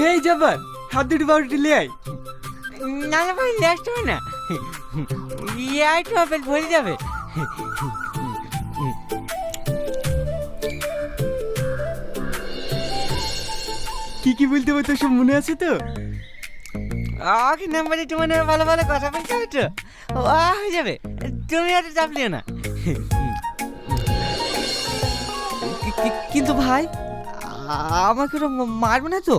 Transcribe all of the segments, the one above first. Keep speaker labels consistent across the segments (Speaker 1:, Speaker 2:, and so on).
Speaker 1: এই যাবার হাত দুটি বারোটি লিয়ে আয়।
Speaker 2: না না ভাই লাস্ট হবে না, একটু আপেল ভরে যাবে।
Speaker 1: কি কি বলতে হবে তোর সব মনে আছে তো?
Speaker 2: আগে নাম্বারে একটু মনে ভালো ভালো কথা বলতে হবে তো, হয়ে যাবে, তুমি অত চাপ লিও না। কিন্তু ভাই আমাকে ওরা মারবে না তো?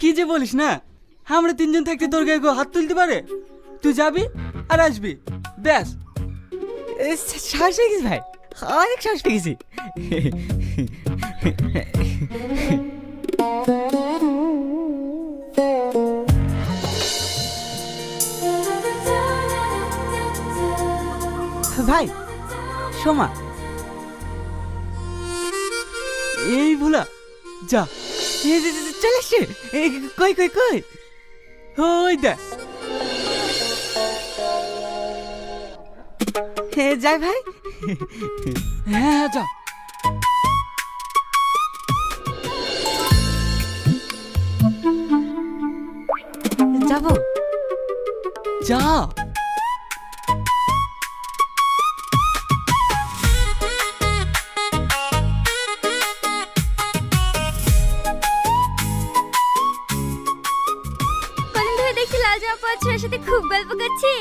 Speaker 1: কি যে বলিস না, আমরা তিনজন থাকতে তোর গায়ে কেউ হাত তুলতে পারে? তুই যাবি আর আসবি ব্যাস।
Speaker 2: সাহস পেয়ে গেছি ভাই, অনেক সাহস পেয়ে গেছি। ভাই সোমা,
Speaker 1: এই ভোলা যা,
Speaker 2: চলে আসছে। কই কই কই?
Speaker 1: ওই দেখ।
Speaker 2: যাই ভাই।
Speaker 1: হ্যাঁ যা।
Speaker 2: যাবো
Speaker 1: যা।
Speaker 3: কদিন ধরে দেখছি লাল জামা পরা ছেলের সাথে খুব গল্প করছি,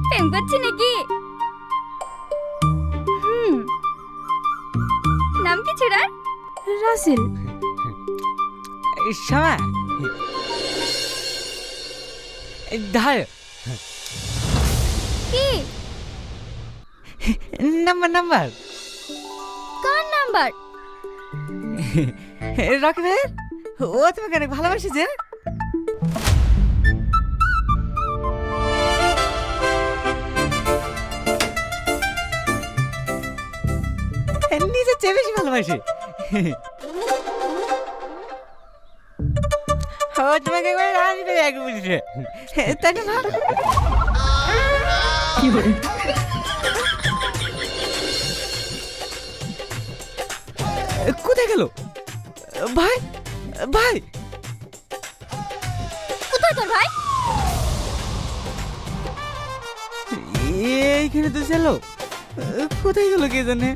Speaker 3: প্রেম করছি নাকি? নাম কি ছোড়ার? রাসেল।
Speaker 2: সোমা ধর
Speaker 3: কি
Speaker 2: নাম্বার নাম্বার
Speaker 3: কার নাম্বার?
Speaker 2: রকি ভাই, ও তোমাকে অনেক ভালোবাসেছে। নিজের চেয়ে বেশি ভালোবাসে। ও তোমাকে একবার রাজবে আগে বুঝছে, তাই না ভাব? কোথায় গেল ভাই? ভাই
Speaker 3: কোথায় তোর ভাই?
Speaker 2: এইখানে তো ছিল, কোথায় গেল কে জানে?